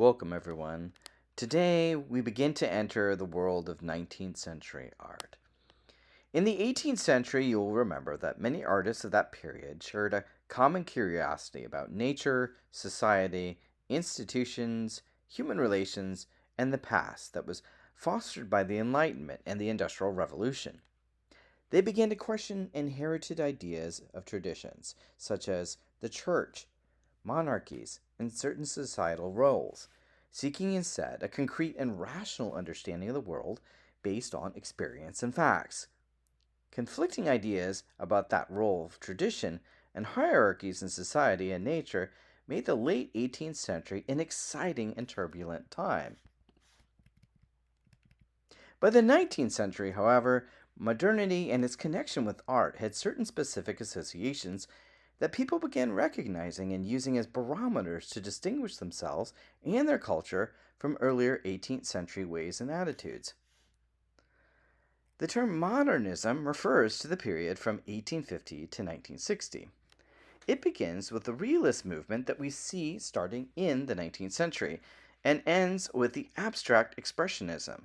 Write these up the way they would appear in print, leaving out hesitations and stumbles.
Welcome, everyone. Today, we begin to enter the world of 19th century art. In the 18th century, you'll remember that many artists of that period shared a common curiosity about nature, society, institutions, human relations, and the past that was fostered by the Enlightenment and the Industrial Revolution. They began to question inherited ideas of traditions, such as the church, monarchies, and certain societal roles, seeking instead a concrete and rational understanding of the world based on experience and facts. Conflicting ideas about that role of tradition and hierarchies in society and nature made the late 18th century an exciting and turbulent time. By the 19th century, however, modernity and its connection with art had certain specific associations that people began recognizing and using as barometers to distinguish themselves and their culture from earlier 18th century ways and attitudes. The term modernism refers to the period from 1850 to 1960. It begins with the realist movement that we see starting in the 19th century and ends with the abstract expressionism.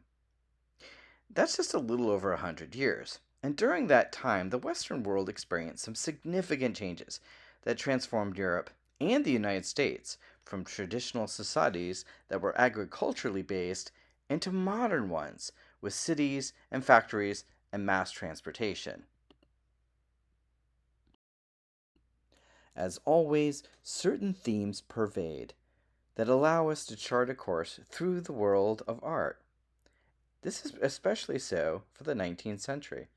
That's just a little over 100 years. And during that time, the Western world experienced some significant changes that transformed Europe and the United States from traditional societies that were agriculturally based into modern ones with cities and factories and mass transportation. As always, certain themes pervade that allow us to chart a course through the world of art. This is especially so for the 19th century.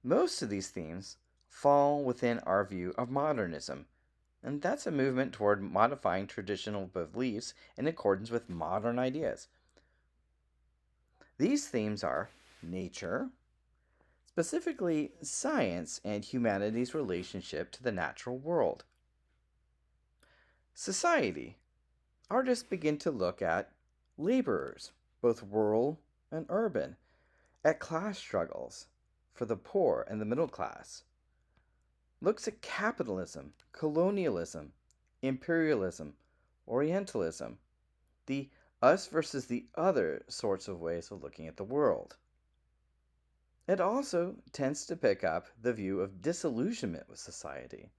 Most of these themes fall within our view of modernism, and that's a movement toward modifying traditional beliefs in accordance with modern ideas. These themes are nature, specifically science and humanity's relationship to the natural world. Society, artists begin to look at laborers, both rural and urban, at class struggles for the poor and the middle class, looks at capitalism, colonialism, imperialism, Orientalism, the us versus the other sorts of ways of looking at the world. It also tends to pick up the view of disillusionment with society.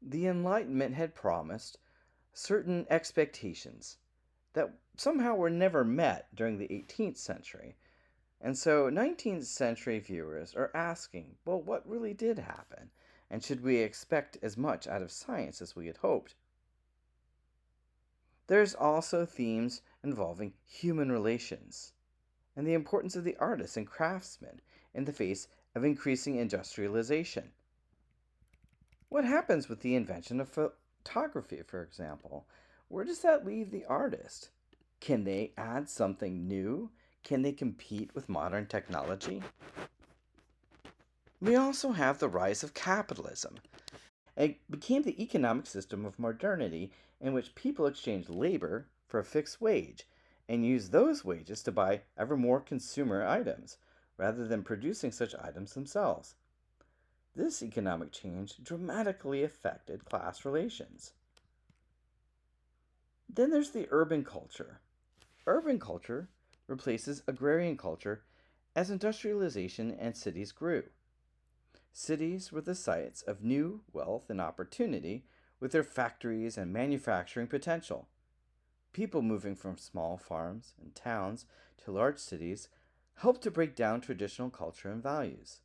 The Enlightenment had promised certain expectations that somehow were never met during the 18th century. And so 19th century viewers are asking, well, what really did happen? And should we expect as much out of science as we had hoped? There's also themes involving human relations and the importance of the artist and craftsman in the face of increasing industrialization. What happens with the invention of photography, for example? Where does that leave the artist? Can they add something new? Can they compete with modern technology? We also have the rise of capitalism. It became the economic system of modernity in which people exchanged labor for a fixed wage and used those wages to buy ever more consumer items rather than producing such items themselves. This economic change dramatically affected class relations. Then there's the urban culture. Urban culture replaces agrarian culture as industrialization and cities grew. Cities were the sites of new wealth and opportunity with their factories and manufacturing potential. People moving from small farms and towns to large cities helped to break down traditional culture and values.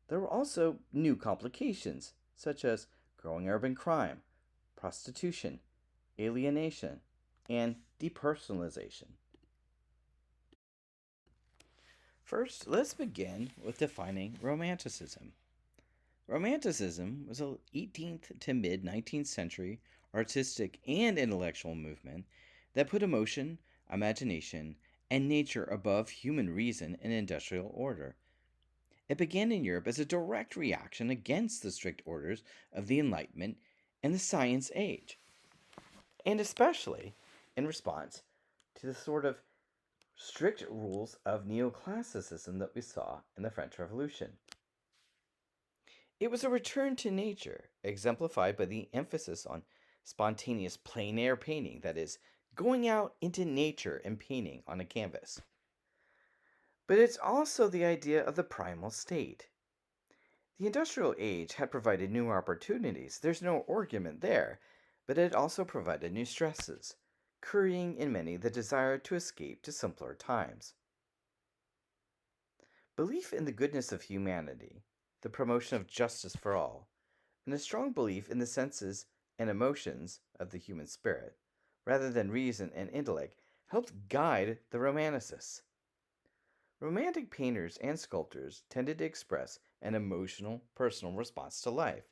There were also new complications, such as growing urban crime, prostitution, alienation, and depersonalization. First, let's begin with defining Romanticism. Romanticism was an 18th to mid 19th century artistic and intellectual movement that put emotion, imagination, and nature above human reason and industrial order. It began in Europe as a direct reaction against the strict orders of the Enlightenment and the Science Age, and especially in response to the sort of strict rules of neoclassicism that we saw in the French Revolution. It was a return to nature, exemplified by the emphasis on spontaneous plein air painting, that is, going out into nature and painting on a canvas. But it's also the idea of the primal state. The industrial age had provided new opportunities, there's no argument there, but it also provided new stresses, creating in many the desire to escape to simpler times. Belief in the goodness of humanity, the promotion of justice for all, and a strong belief in the senses and emotions of the human spirit, rather than reason and intellect, helped guide the Romanticists. Romantic painters and sculptors tended to express an emotional, personal response to life,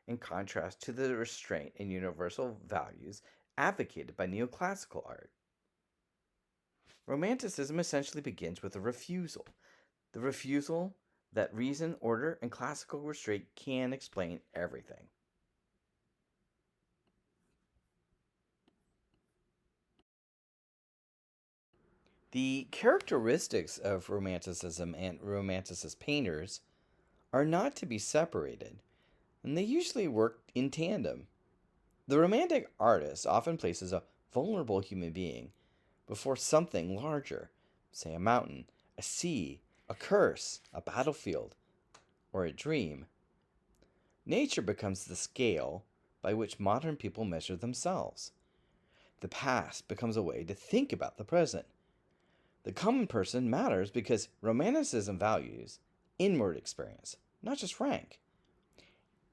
in contrast to the restraint and universal values advocated by neoclassical art. Romanticism essentially begins with a refusal the refusal that reason, order, and classical restraint can explain everything. The characteristics of Romanticism and Romanticist painters are not to be separated, and they usually work in tandem. The Romantic artist often places a vulnerable human being before something larger, say a mountain, a sea, a curse, a battlefield, or a dream. Nature becomes the scale by which modern people measure themselves. The past becomes a way to think about the present. The common person matters because Romanticism values inward experience, not just rank.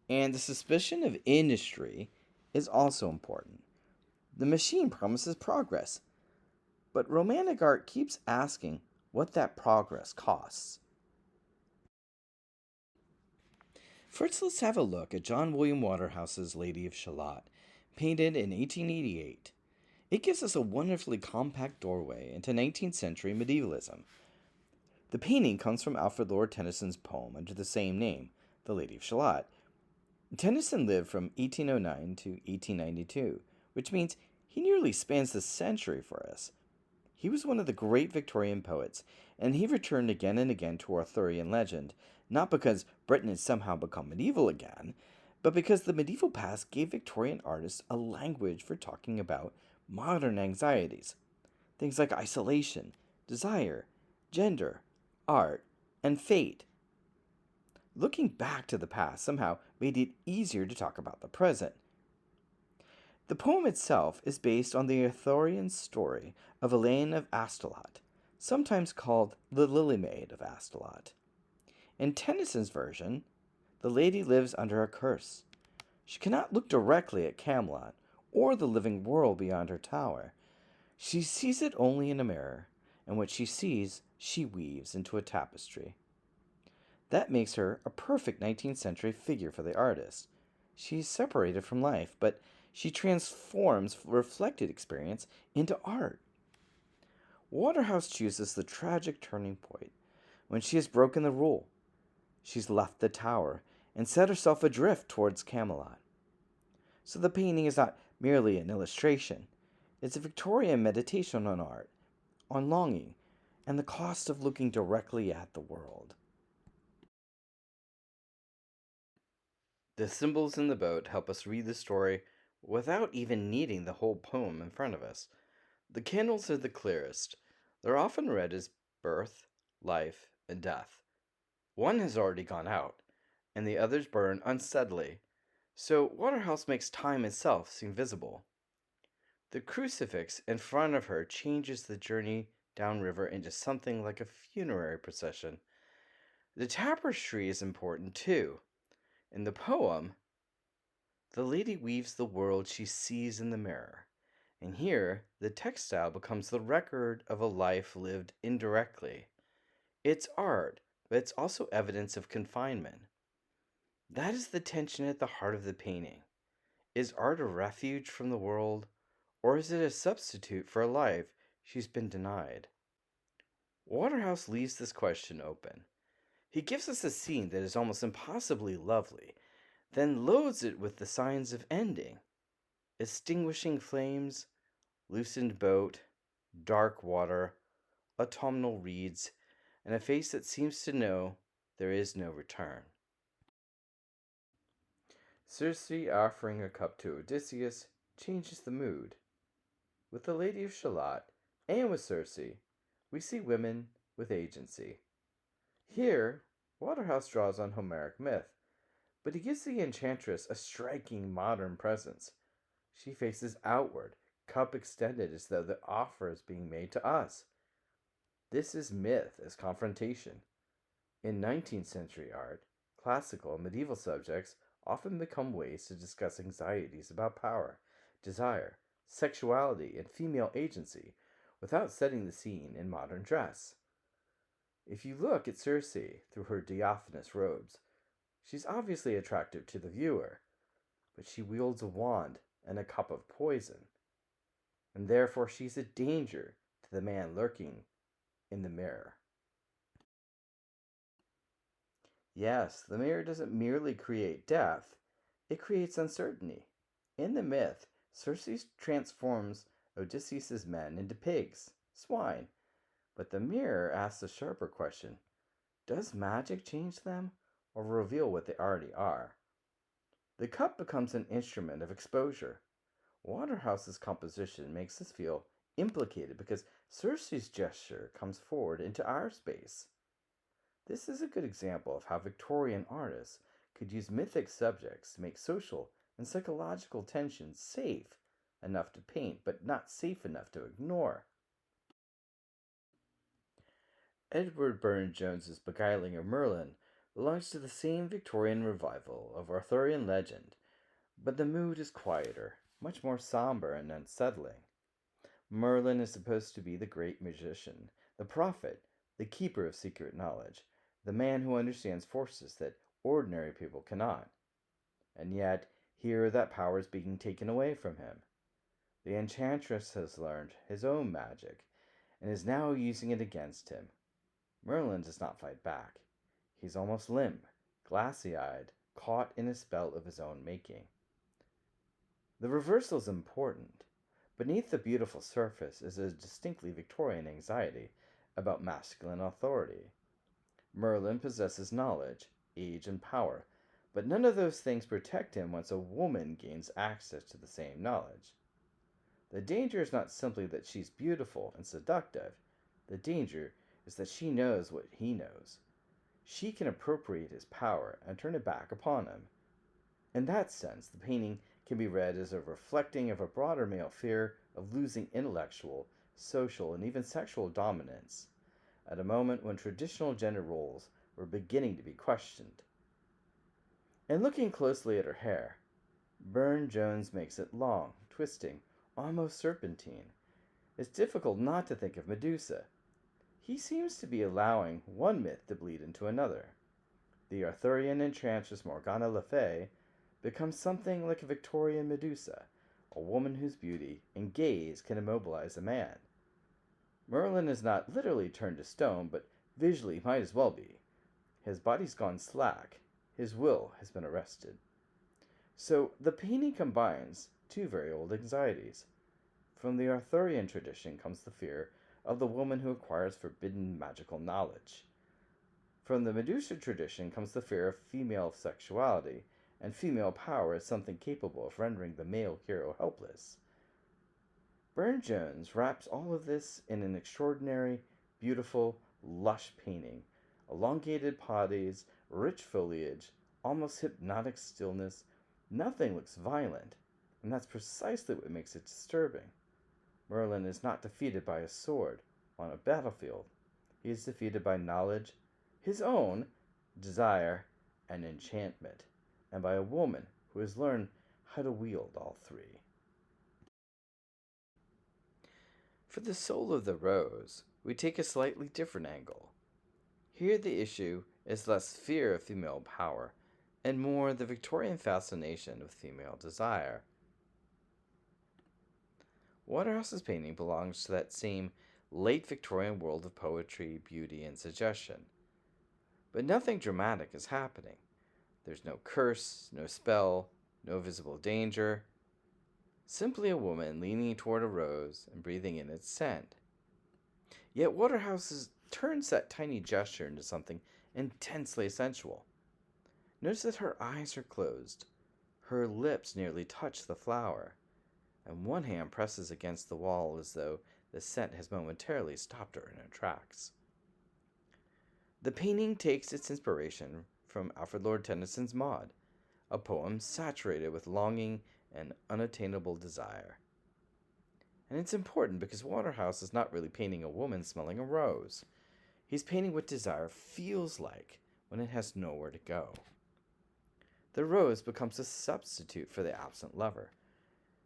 And the suspicion of industry is also important. The machine promises progress, but Romantic art keeps asking what that progress costs. First, let's have a look at John William Waterhouse's Lady of Shalott, painted in 1888. It gives us a wonderfully compact doorway into 19th century medievalism. The painting comes from Alfred Lord Tennyson's poem under the same name, The Lady of Shalott. Tennyson lived from 1809 to 1892, which means he nearly spans the century for us. He was one of the great Victorian poets, and he returned again and again to Arthurian legend, not because Britain had somehow become medieval again, but because the medieval past gave Victorian artists a language for talking about modern anxieties. Things like isolation, desire, gender, art, and fate. Looking back to the past somehow made it easier to talk about the present. The poem itself is based on the Arthurian story of Elaine of Astolat, sometimes called the Lily Maid of Astolat. In Tennyson's version, the lady lives under a curse. She cannot look directly at Camelot or the living world beyond her tower. She sees it only in a mirror, and what she sees, she weaves into a tapestry. That makes her a perfect 19th century figure for the artist. She's separated from life, but she transforms reflected experience into art. Waterhouse chooses the tragic turning point when she has broken the rule. She's left the tower and set herself adrift towards Camelot. So the painting is not merely an illustration, it's a Victorian meditation on art, on longing, and the cost of looking directly at the world. The symbols in the boat help us read the story without even needing the whole poem in front of us. The candles are the clearest. They're often read as birth, life, and death. One has already gone out, and the others burn unsteadily, so Waterhouse makes time itself seem visible. The crucifix in front of her changes the journey downriver into something like a funerary procession. The tapestry is important too. In the poem, the lady weaves the world she sees in the mirror, and here the textile becomes the record of a life lived indirectly. It's art, but it's also evidence of confinement. That is the tension at the heart of the painting. Is art a refuge from the world, or is it a substitute for a life she's been denied? Waterhouse leaves this question open. He gives us a scene that is almost impossibly lovely, then loads it with the signs of ending: extinguishing flames, loosened boat, dark water, autumnal reeds, and a face that seems to know there is no return. Circe offering a cup to Odysseus changes the mood. With the Lady of Shalott and with Circe, we see women with agency. Here, Waterhouse draws on Homeric myth, but he gives the enchantress a striking modern presence. She faces outward, cup extended as though the offer is being made to us. This is myth as confrontation. In 19th century art, classical and medieval subjects often become ways to discuss anxieties about power, desire, sexuality, and female agency without setting the scene in modern dress. If you look at Circe through her diaphanous robes, she's obviously attractive to the viewer, but she wields a wand and a cup of poison, and therefore she's a danger to the man lurking in the mirror. Yes, the mirror doesn't merely create death, it creates uncertainty. In the myth, Circe transforms Odysseus' men into pigs, swine, but the mirror asks a sharper question: does magic change them, or reveal what they already are? The cup becomes an instrument of exposure. Waterhouse's composition makes us feel implicated because Circe's gesture comes forward into our space. This is a good example of how Victorian artists could use mythic subjects to make social and psychological tensions safe enough to paint, but not safe enough to ignore. Edward Burne-Jones's beguiling of Merlin belongs to the same Victorian revival of Arthurian legend, but the mood is quieter, much more somber and unsettling. Merlin is supposed to be the great magician, the prophet, the keeper of secret knowledge, the man who understands forces that ordinary people cannot. And yet, here that power is being taken away from him. The enchantress has learned his own magic and is now using it against him. Merlin does not fight back. He's almost limp, glassy-eyed, caught in a spell of his own making. The reversal is important. Beneath the beautiful surface is a distinctly Victorian anxiety about masculine authority. Merlin possesses knowledge, age, and power, but none of those things protect him once a woman gains access to the same knowledge. The danger is not simply that she's beautiful and seductive. The danger is that she knows what he knows. She can appropriate his power and turn it back upon him. In that sense, the painting can be read as a reflecting of a broader male fear of losing intellectual, social, and even sexual dominance, at a moment when traditional gender roles were beginning to be questioned. And looking closely at her hair, Burne-Jones makes it long, twisting, almost serpentine. It's difficult not to think of Medusa. He seems to be allowing one myth to bleed into another. The Arthurian enchantress Morgana Le Fay becomes something like a Victorian Medusa, a woman whose beauty and gaze can immobilize a man. Merlin is not literally turned to stone, but visually might as well be. His body's gone slack. His will has been arrested. So the painting combines two very old anxieties. From the Arthurian tradition comes the fear of the woman who acquires forbidden magical knowledge. From the Medusa tradition comes the fear of female sexuality and female power as something capable of rendering the male hero helpless. Burne-Jones wraps all of this in an extraordinary, beautiful, lush painting. Elongated bodies, rich foliage, almost hypnotic stillness. Nothing looks violent, and that's precisely what makes it disturbing. Merlin is not defeated by a sword on a battlefield. He is defeated by knowledge, his own, desire, and enchantment, and by a woman who has learned how to wield all three. For the soul of the rose, we take a slightly different angle. Here the issue is less fear of female power and more the Victorian fascination with female desire. Waterhouse's painting belongs to that same late Victorian world of poetry, beauty, and suggestion. But nothing dramatic is happening. There's no curse, no spell, no visible danger. Simply a woman leaning toward a rose and breathing in its scent. Yet Waterhouse turns that tiny gesture into something intensely sensual. Notice that her eyes are closed. Her lips nearly touch the flower. and one hand presses against the wall as though the scent has momentarily stopped her in her tracks. The painting takes its inspiration from Alfred Lord Tennyson's Maud, a poem saturated with longing and unattainable desire. And it's important because Waterhouse is not really painting a woman smelling a rose. He's painting what desire feels like when it has nowhere to go. The rose becomes a substitute for the absent lover,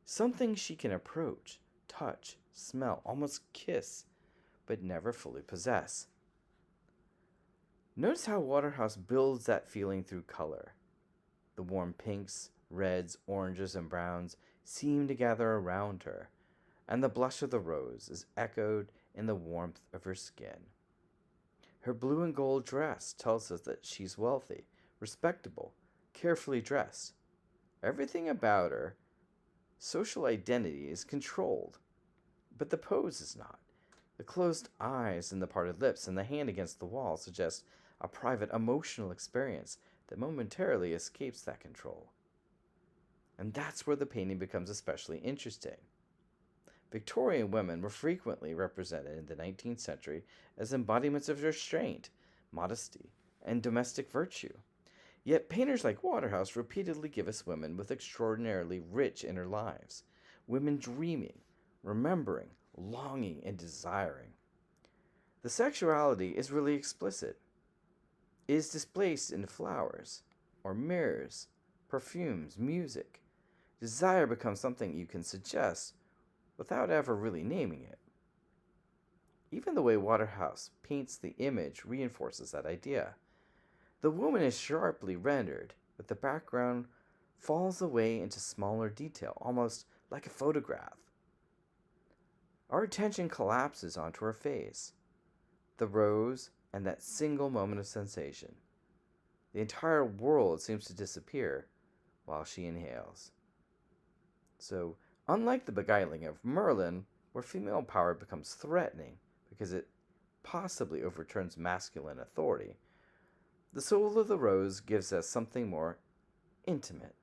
something she can approach, touch, smell, almost kiss, but never fully possess. Notice how Waterhouse builds that feeling through color. The warm pinks, reds, oranges, and browns seem to gather around her, and the blush of the rose is echoed in the warmth of her skin. Her blue and gold dress tells us that she's wealthy, respectable, carefully dressed. Everything about her social identity is controlled, but the pose is not. The closed eyes and the parted lips and the hand against the wall suggest a private emotional experience that momentarily escapes that control. And that's where the painting becomes especially interesting. Victorian women were frequently represented in the 19th century as embodiments of restraint, modesty, and domestic virtue. Yet painters like Waterhouse repeatedly give us women with extraordinarily rich inner lives, women dreaming, remembering, longing, and desiring. The sexuality is really explicit. It is displaced in flowers, or mirrors, perfumes, music. Desire becomes something you can suggest without ever really naming it. Even the way Waterhouse paints the image reinforces that idea. The woman is sharply rendered, but the background falls away into smaller detail, almost like a photograph. Our attention collapses onto her face, the rose, and that single moment of sensation. The entire world seems to disappear while she inhales. So, unlike the beguiling of Merlin, where female power becomes threatening because it possibly overturns masculine authority, the soul of the rose gives us something more intimate.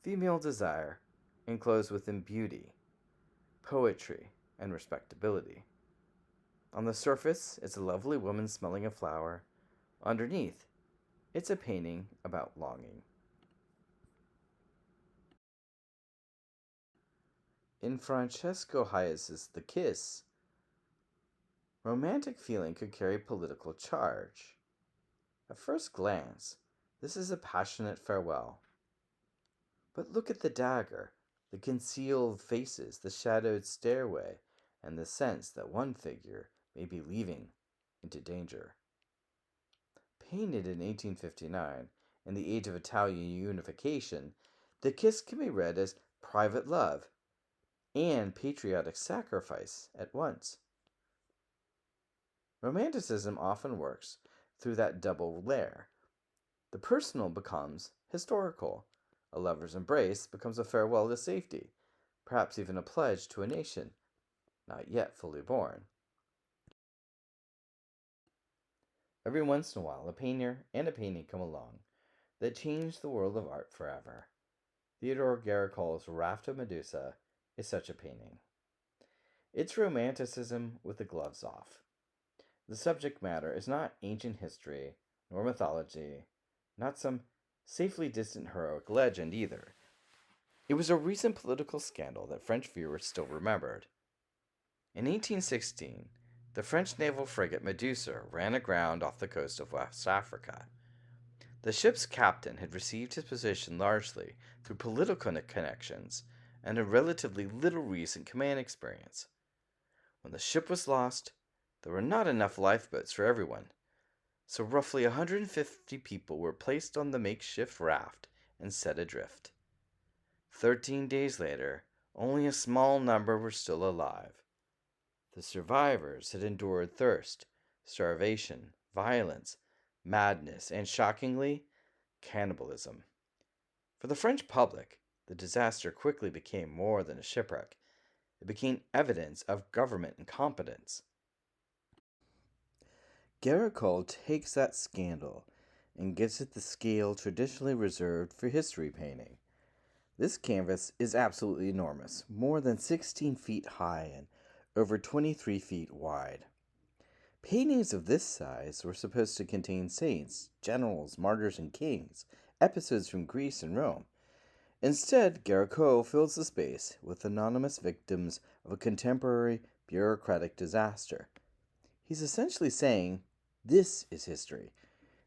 Female desire enclosed within beauty, poetry, and respectability. On the surface, it's a lovely woman smelling a flower. Underneath, it's a painting about longing. In Francesco Hayez's The Kiss, romantic feeling could carry political charge. At first glance, this is a passionate farewell. But look at the dagger, the concealed faces, the shadowed stairway, and the sense that one figure may be leaving into danger. Painted in 1859, in the age of Italian unification, the kiss can be read as private love and patriotic sacrifice at once. Romanticism often works through that double layer. The personal becomes historical. A lover's embrace becomes a farewell to safety, perhaps even a pledge to a nation not yet fully born. Every once in a while, a painter and a painting come along that change the world of art forever. Theodore Géricault's Raft of Medusa is such a painting. It's romanticism with the gloves off. The subject matter is not ancient history nor mythology, not some safely distant heroic legend either. It was a recent political scandal that French viewers still remembered. In 1816, the French naval frigate Medusa ran aground off the coast of West Africa. The ship's captain had received his position largely through political connections and a relatively little recent command experience. When the ship was lost, there were not enough lifeboats for everyone, so roughly 150 people were placed on the makeshift raft and set adrift. 13 days later, only a small number were still alive. The survivors had endured thirst, starvation, violence, madness, and shockingly, cannibalism. For the French public, the disaster quickly became more than a shipwreck. It became evidence of government incompetence. Géricault takes that scandal and gives it the scale traditionally reserved for history painting. This canvas is absolutely enormous, more than 16 feet high and over 23 feet wide. Paintings of this size were supposed to contain saints, generals, martyrs, and kings, episodes from Greece and Rome. Instead, Guerrico fills the space with anonymous victims of a contemporary bureaucratic disaster. He's essentially saying, this is history.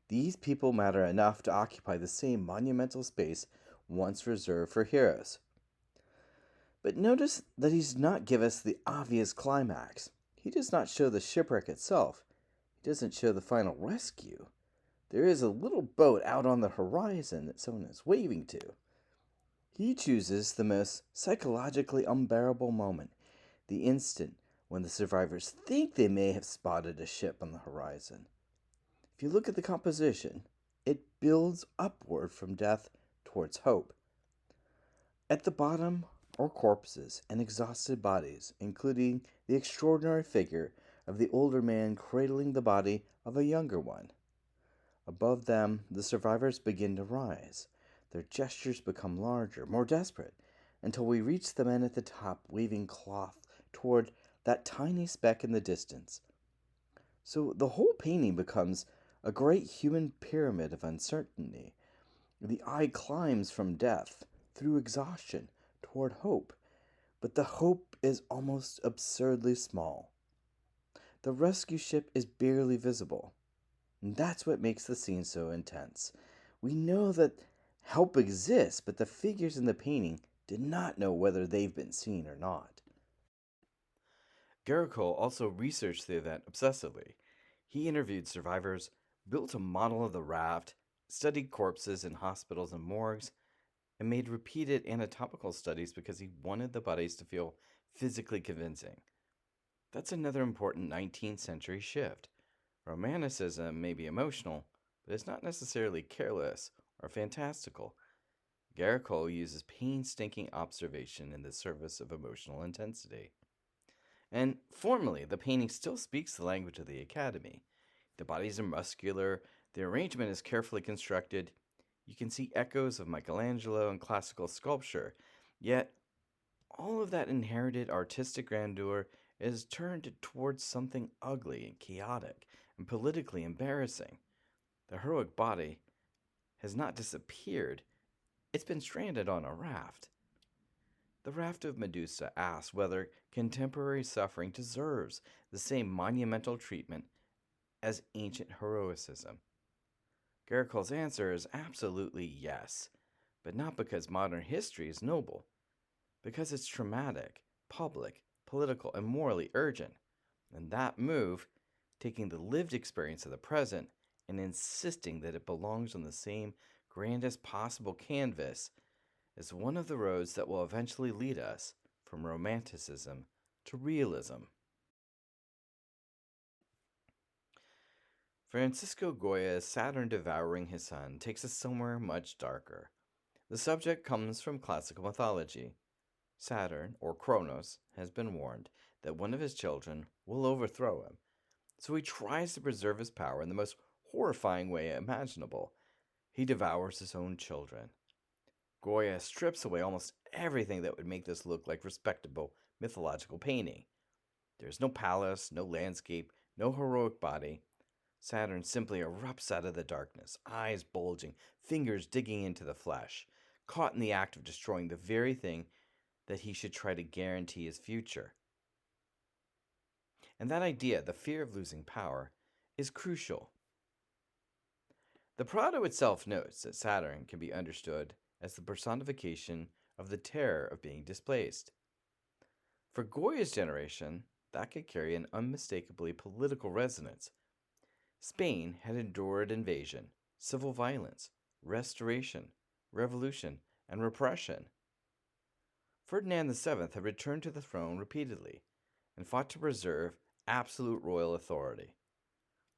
These people matter enough to occupy the same monumental space once reserved for heroes. But notice that he does not give us the obvious climax. He does not show the shipwreck itself. He doesn't show the final rescue. There is a little boat out on the horizon that someone is waving to. He chooses the most psychologically unbearable moment, the instant when the survivors think they may have spotted a ship on the horizon. If you look at the composition, it builds upward from death towards hope. At the bottom are corpses and exhausted bodies, including the extraordinary figure of the older man cradling the body of a younger one. Above them, the survivors begin to rise. Their gestures become larger, more desperate, until we reach the men at the top waving cloth toward that tiny speck in the distance. So the whole painting becomes a great human pyramid of uncertainty. The eye climbs from death, through exhaustion, toward hope, but the hope is almost absurdly small. The rescue ship is barely visible. And that's what makes the scene so intense. We know that help exists, but the figures in the painting did not know whether they've been seen or not. Guerrico also researched the event obsessively. He interviewed survivors, built a model of the raft, studied corpses in hospitals and morgues, and made repeated anatomical studies because he wanted the bodies to feel physically convincing. That's another important 19th century shift. Romanticism may be emotional, but it's not necessarily careless or fantastical. Guerrico uses painstaking observation in the service of emotional intensity. And formally, the painting still speaks the language of the Academy. The bodies are muscular, the arrangement is carefully constructed. You can see echoes of Michelangelo and classical sculpture, yet all of that inherited artistic grandeur is turned towards something ugly and chaotic and politically embarrassing. The heroic body has not disappeared, it's been stranded on a raft. The raft of Medusa asks whether contemporary suffering deserves the same monumental treatment as ancient heroicism. Guerrico's answer is absolutely yes, but not because modern history is noble, because it's traumatic, public, political, and morally urgent. And that move, taking the lived experience of the present and insisting that it belongs on the same grandest possible canvas, is one of the roads that will eventually lead us from romanticism to realism. Francisco Goya's Saturn devouring his son takes us somewhere much darker. The subject comes from classical mythology. Saturn, or Kronos, has been warned that one of his children will overthrow him, so he tries to preserve his power in the most horrifying way imaginable. He devours his own children. Goya strips away almost everything that would make this look like respectable mythological painting. There's no palace, no landscape, no heroic body. Saturn simply erupts out of the darkness, eyes bulging, fingers digging into the flesh, caught in the act of destroying the very thing that he should try to guarantee his future. And that idea, the fear of losing power, is crucial. The Prado itself notes that Saturn can be understood as the personification of the terror of being displaced. For Goya's generation, that could carry an unmistakably political resonance. Spain had endured invasion, civil violence, restoration, revolution, and repression. Ferdinand VII had returned to the throne repeatedly and fought to preserve absolute royal authority.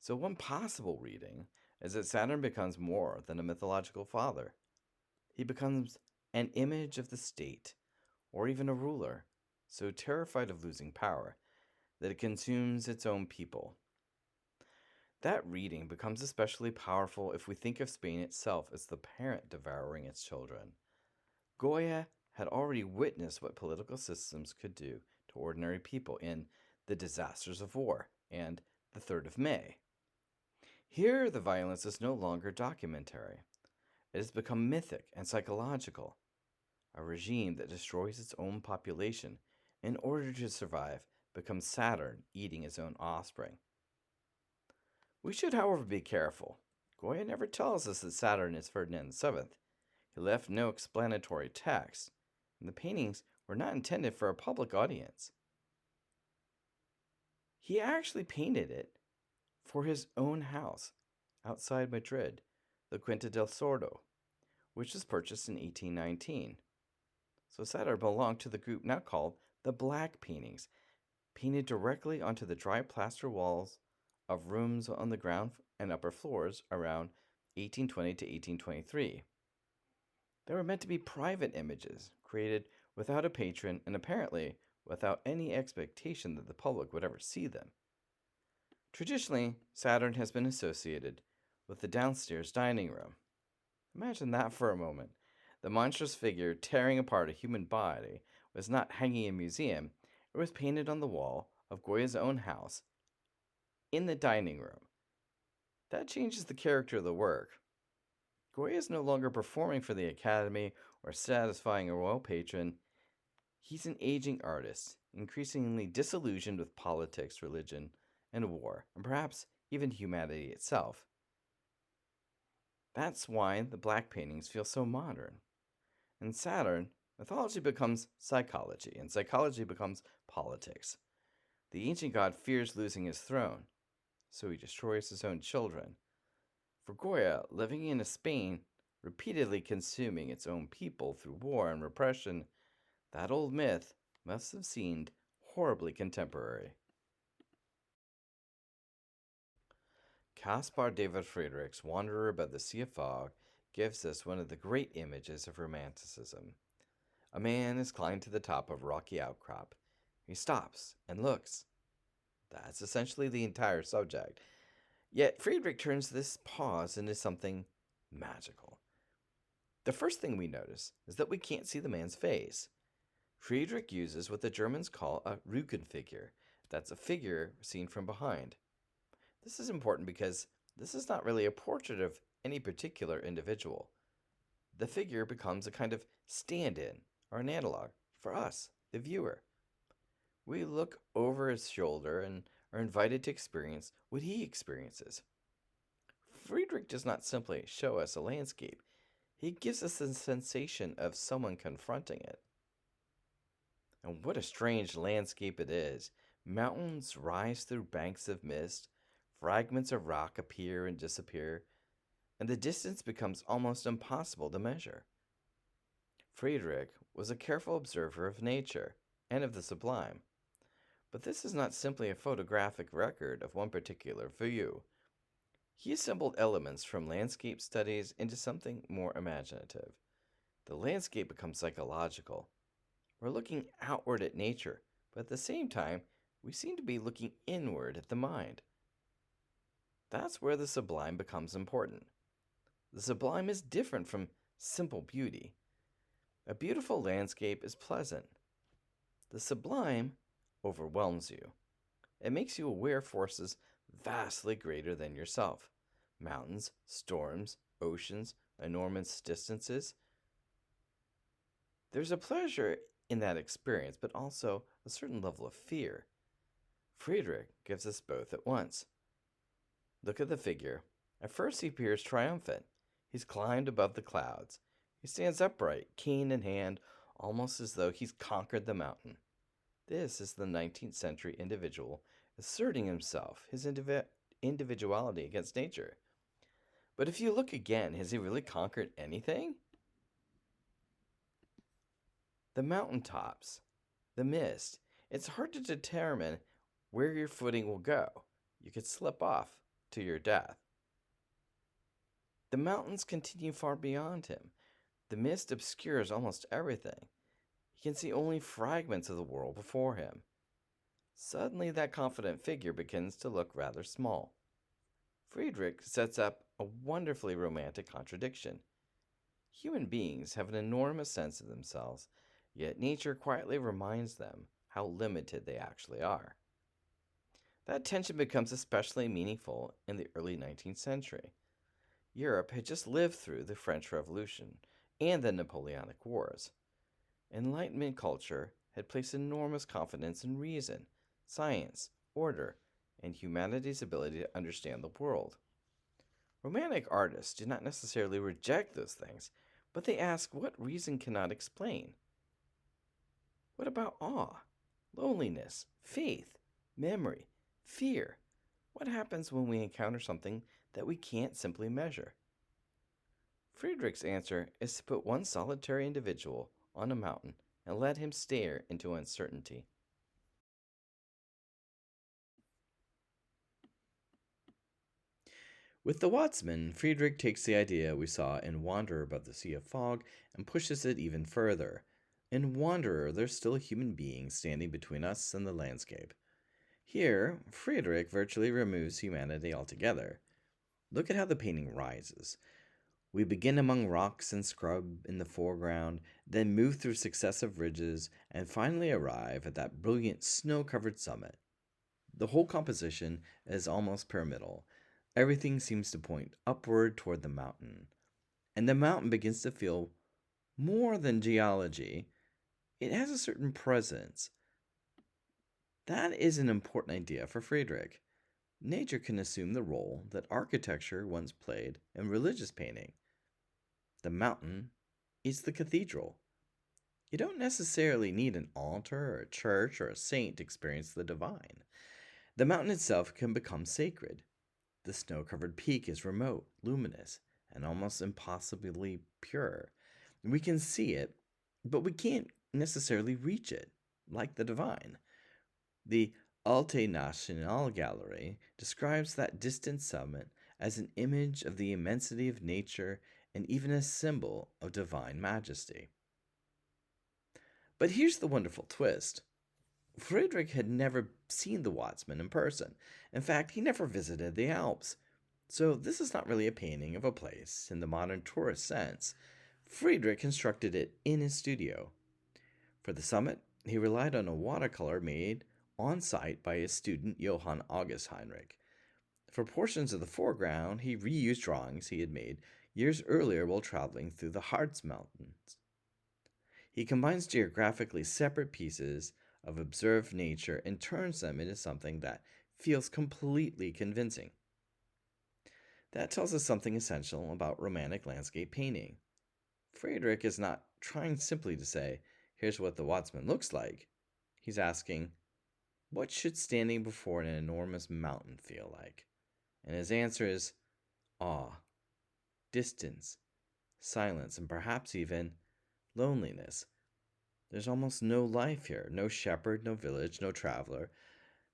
So, one possible reading is that Saturn becomes more than a mythological father. He becomes an image of the state, or even a ruler, so terrified of losing power that it consumes its own people. That reading becomes especially powerful if we think of Spain itself as the parent devouring its children. Goya had already witnessed what political systems could do to ordinary people in The Disasters of War and The 3rd of May. Here, the violence is no longer documentary. It has become mythic and psychological. A regime that destroys its own population in order to survive becomes Saturn eating his own offspring. We should, however, be careful. Goya never tells us that Saturn is Ferdinand VII. He left no explanatory text, and the paintings were not intended for a public audience. He actually painted it for his own house outside Madrid, the Quinta del Sordo, which was purchased in 1819. So Saturn belonged to the group now called the Black Paintings, painted directly onto the dry plaster walls of rooms on the ground and upper floors around 1820 to 1823. They were meant to be private images, created without a patron and apparently without any expectation that the public would ever see them. Traditionally, Saturn has been associated with the downstairs dining room. Imagine that for a moment. The monstrous figure tearing apart a human body was not hanging in a museum, it was painted on the wall of Goya's own house in the dining room. That changes the character of the work. Goya is no longer performing for the Academy or satisfying a royal patron. He's an aging artist, increasingly disillusioned with politics, religion, and war, and perhaps even humanity itself. That's why the black paintings feel so modern. In Saturn, mythology becomes psychology, and psychology becomes politics. The ancient god fears losing his throne, so he destroys his own children. For Goya, living in a Spain repeatedly consuming its own people through war and repression, that old myth must have seemed horribly contemporary. Caspar David Friedrich's Wanderer Above the Sea of Fog gives us one of the great images of Romanticism. A man is climbed to the top of a rocky outcrop. He stops and looks. That's essentially the entire subject. Yet Friedrich turns this pause into something magical. The first thing we notice is that we can't see the man's face. Friedrich uses what the Germans call a Rückenfigure. That's a figure seen from behind. This is important because this is not really a portrait of any particular individual. The figure becomes a kind of stand-in or an analog for us, the viewer. We look over his shoulder and are invited to experience what he experiences. Friedrich does not simply show us a landscape. He gives us the sensation of someone confronting it. And what a strange landscape it is. Mountains rise through banks of mist, fragments of rock appear and disappear, and the distance becomes almost impossible to measure. Friedrich was a careful observer of nature and of the sublime. But this is not simply a photographic record of one particular view. He assembled elements from landscape studies into something more imaginative. The landscape becomes psychological. We're looking outward at nature, but at the same time, we seem to be looking inward at the mind. That's where the sublime becomes important. The sublime is different from simple beauty. A beautiful landscape is pleasant. The sublime overwhelms you. It makes you aware of forces vastly greater than yourself. Mountains, storms, oceans, enormous distances. There's a pleasure in that experience, but also a certain level of fear. Friedrich gives us both at once. Look at the figure. At first he appears triumphant. He's climbed above the clouds. He stands upright, cane in hand, almost as though he's conquered the mountain. This is the 19th century individual asserting himself, his individuality against nature. But if you look again, has he really conquered anything? The mountaintops, the mist, it's hard to determine where your footing will go. You could slip off to your death. The mountains continue far beyond him. The mist obscures almost everything. He can see only fragments of the world before him. Suddenly, that confident figure begins to look rather small. Friedrich sets up a wonderfully romantic contradiction. Human beings have an enormous sense of themselves, yet nature quietly reminds them how limited they actually are. That tension becomes especially meaningful in the early 19th century. Europe had just lived through the French Revolution and the Napoleonic Wars. Enlightenment culture had placed enormous confidence in reason, science, order, and humanity's ability to understand the world. Romantic artists do not necessarily reject those things, but they ask what reason cannot explain. What about awe, loneliness, faith, memory, fear? What happens when we encounter something that we can't simply measure? Friedrich's answer is to put one solitary individual on a mountain and let him stare into uncertainty. With the Wattsman, Friedrich takes the idea we saw in Wanderer above the Sea of Fog and pushes it even further. In Wanderer, there's still a human being standing between us and the landscape. Here, Friedrich virtually removes humanity altogether. Look at how the painting rises. We begin among rocks and scrub in the foreground, then move through successive ridges, and finally arrive at that brilliant snow covered summit. The whole composition is almost pyramidal. Everything seems to point upward toward the mountain. And the mountain begins to feel more than geology, it has a certain presence. That is an important idea for Friedrich. Nature can assume the role that architecture once played in religious painting. The mountain is the cathedral. You don't necessarily need an altar or a church or a saint to experience the divine. The mountain itself can become sacred. The snow covered peak is remote, luminous, and almost impossibly pure. We can see it, but we can't necessarily reach it, like the divine. The Alte National Gallery describes that distant summit as an image of the immensity of nature and even a symbol of divine majesty. But here's the wonderful twist. Friedrich had never seen the Wattsman in person. In fact, he never visited the Alps. So this is not really a painting of a place in the modern tourist sense. Friedrich constructed it in his studio. For the summit, he relied on a watercolor made on site by his student Johann August Heinrich. For portions of the foreground, he reused drawings he had made years earlier while traveling through the Harz Mountains. He combines geographically separate pieces of observed nature and turns them into something that feels completely convincing. That tells us something essential about Romantic landscape painting. Friedrich is not trying simply to say, here's what the Wattsman looks like. He's asking, what should standing before an enormous mountain feel like? And his answer is awe, distance, silence, and perhaps even loneliness. There's almost no life here, no shepherd, no village, no traveler,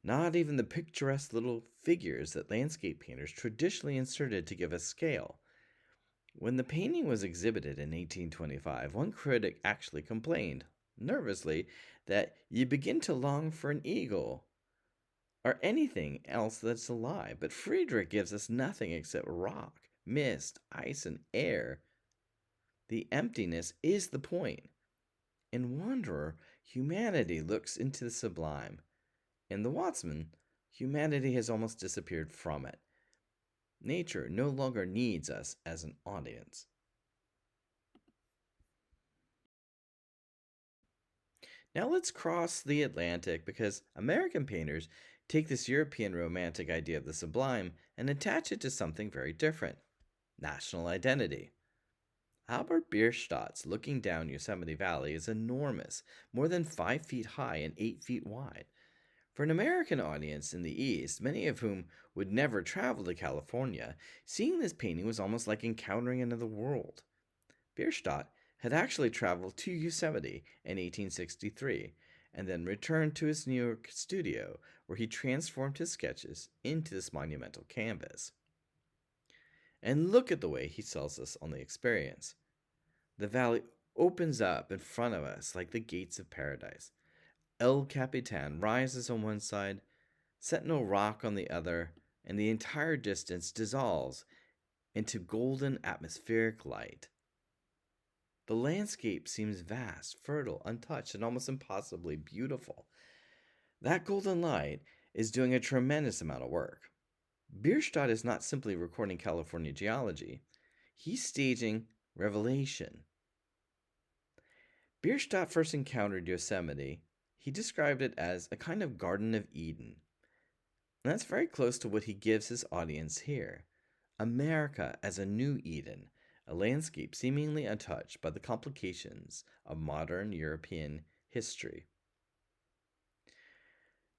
not even the picturesque little figures that landscape painters traditionally inserted to give us scale. When the painting was exhibited in 1825, one critic actually complained, nervously, that you begin to long for an eagle or anything else that's alive. But Friedrich gives us nothing except rock, mist, ice, and air. The emptiness is the point. In Wanderer, humanity looks into the sublime. In the Wattsman, humanity has almost disappeared from it. Nature no longer needs us as an audience. Now let's cross the Atlantic because American painters take this European romantic idea of the sublime and attach it to something very different: national identity. Albert Bierstadt's Looking Down Yosemite Valley is enormous, more than 5 feet high and 8 feet wide. For an American audience in the East, many of whom would never travel to California, seeing this painting was almost like encountering another world. Bierstadt had actually traveled to Yosemite in 1863 and then returned to his New York studio where he transformed his sketches into this monumental canvas. And look at the way he sells us on the experience. The valley opens up in front of us like the gates of paradise. El Capitan rises on one side, Sentinel Rock on the other, and the entire distance dissolves into golden atmospheric light. The landscape seems vast, fertile, untouched, and almost impossibly beautiful. That golden light is doing a tremendous amount of work. Bierstadt is not simply recording California geology, he's staging revelation. Bierstadt first encountered Yosemite. He described it as a kind of Garden of Eden. And that's very close to what he gives his audience here. America as a new Eden, a landscape seemingly untouched by the complications of modern European history.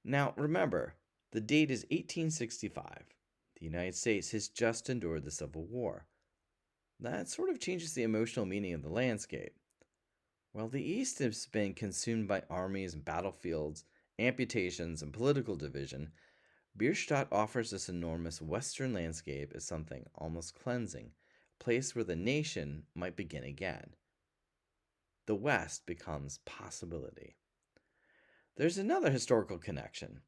Now, remember, the date is 1865. The United States has just endured the Civil War. That sort of changes the emotional meaning of the landscape. While the East has been consumed by armies and battlefields, amputations, and political division, Bierstadt offers this enormous Western landscape as something almost cleansing, a place where the nation might begin again. The West becomes possibility. There's another historical connection.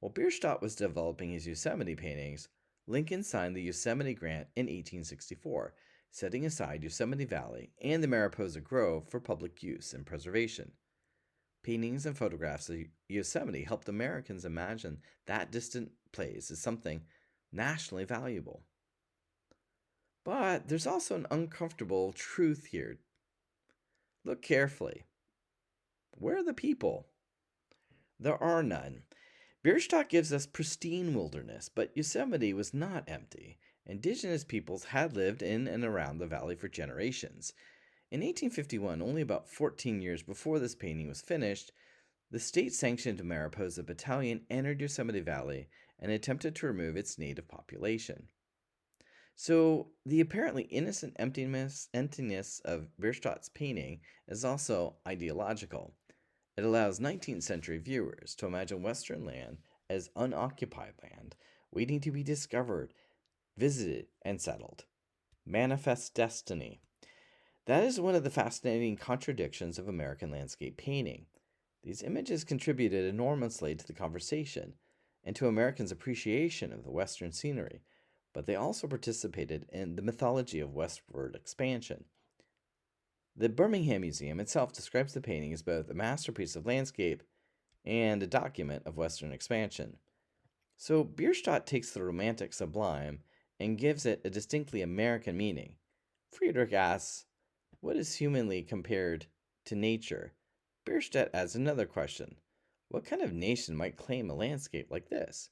While Bierstadt was developing his Yosemite paintings, Lincoln signed the Yosemite Grant in 1864, setting aside Yosemite Valley and the Mariposa Grove for public use and preservation. Paintings and photographs of Yosemite helped Americans imagine that distant place as something nationally valuable. But there's also an uncomfortable truth here. Look carefully. Where are the people? There are none. Bierstadt gives us pristine wilderness, but Yosemite was not empty. Indigenous peoples had lived in and around the valley for generations. In 1851, only about 14 years before this painting was finished, the state-sanctioned Mariposa Battalion entered Yosemite Valley and attempted to remove its native population. So, the apparently innocent emptiness of Bierstadt's painting is also ideological. It allows 19th century viewers to imagine Western land as unoccupied land, waiting to be discovered, visited, and settled. Manifest destiny. That is one of the fascinating contradictions of American landscape painting. These images contributed enormously to the conversation and to Americans' appreciation of the Western scenery, but they also participated in the mythology of westward expansion. The Birmingham Museum itself describes the painting as both a masterpiece of landscape and a document of Western expansion. So Bierstadt takes the romantic sublime and gives it a distinctly American meaning. Friedrich asks, what is humanly compared to nature? Bierstadt adds another question. What kind of nation might claim a landscape like this?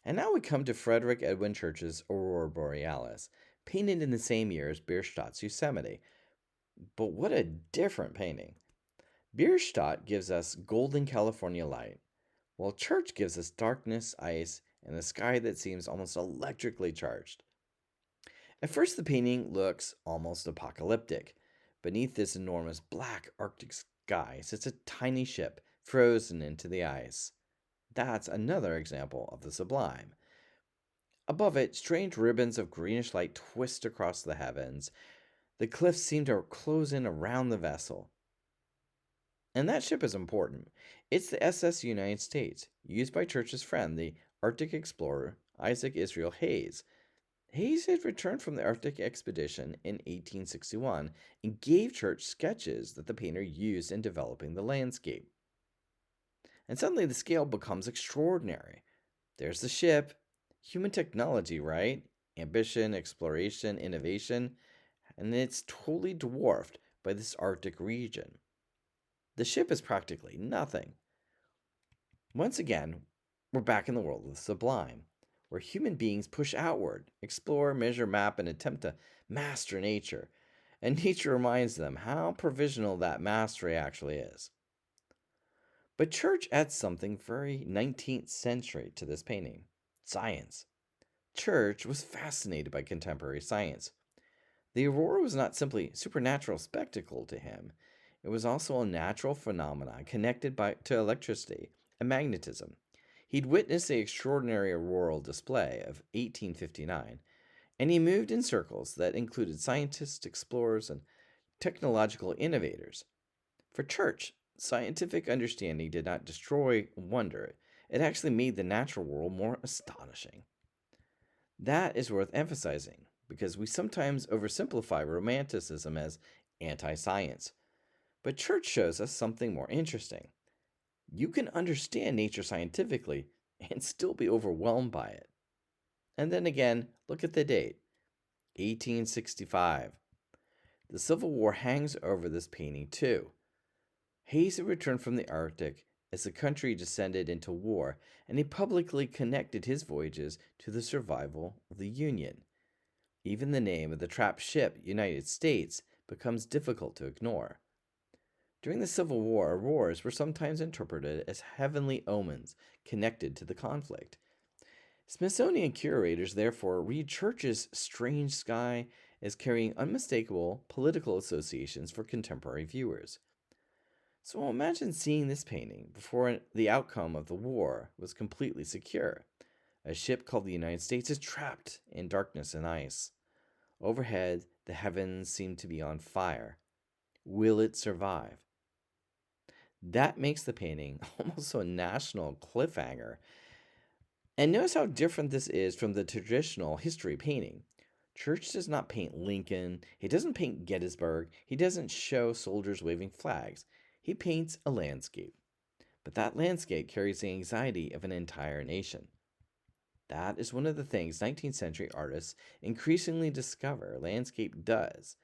And now we come to Frederick Edwin Church's Aurora Borealis, painted in the same year as Bierstadt's Yosemite. But what a different painting. Bierstadt gives us golden California light, while Church gives us darkness, ice, and a sky that seems almost electrically charged. At first, the painting looks almost apocalyptic. Beneath this enormous black Arctic sky sits a tiny ship frozen into the ice. That's another example of the sublime. Above it, strange ribbons of greenish light twist across the heavens. The cliffs seem to close in around the vessel. And that ship is important. It's the SS United States, used by Church's friend, the Arctic explorer Isaac Israel Hayes. Hayes had returned from the Arctic expedition in 1861 and gave Church sketches that the painter used in developing the landscape. And suddenly the scale becomes extraordinary. There's the ship, human technology, right? Ambition, exploration, innovation, and it's totally dwarfed by this Arctic region. The ship is practically nothing. Once again, we're back in the world of the sublime, where human beings push outward, explore, measure, map, and attempt to master nature. And nature reminds them how provisional that mastery actually is. But Church adds something very 19th century to this painting: science. Church was fascinated by contemporary science. The aurora was not simply supernatural spectacle to him, it was also a natural phenomenon connected to electricity and magnetism. He'd witnessed the extraordinary auroral display of 1859, and he moved in circles that included scientists, explorers, and technological innovators. For Church, scientific understanding did not destroy wonder, it actually made the natural world more astonishing. That is worth emphasizing because we sometimes oversimplify Romanticism as anti science. But Church shows us something more interesting. You can understand nature scientifically and still be overwhelmed by it. And then again, look at the date 1865. The Civil War hangs over this painting too. Hayes had returned from the Arctic as the country descended into war, and he publicly connected his voyages to the survival of the Union. Even the name of the trapped ship, United States, becomes difficult to ignore. During the Civil War, auroras were sometimes interpreted as heavenly omens connected to the conflict. Smithsonian curators therefore read Church's strange sky as carrying unmistakable political associations for contemporary viewers. So imagine seeing this painting before the outcome of the war was completely secure. A ship called the United States is trapped in darkness and ice. Overhead, the heavens seem to be on fire. Will it survive? That makes the painting almost a national cliffhanger. And notice how different this is from the traditional history painting. Church does not paint Lincoln, he doesn't paint Gettysburg, he doesn't show soldiers waving flags. He paints a landscape. But that landscape carries the anxiety of an entire nation. That is one of the things 19th century artists increasingly discover landscape does.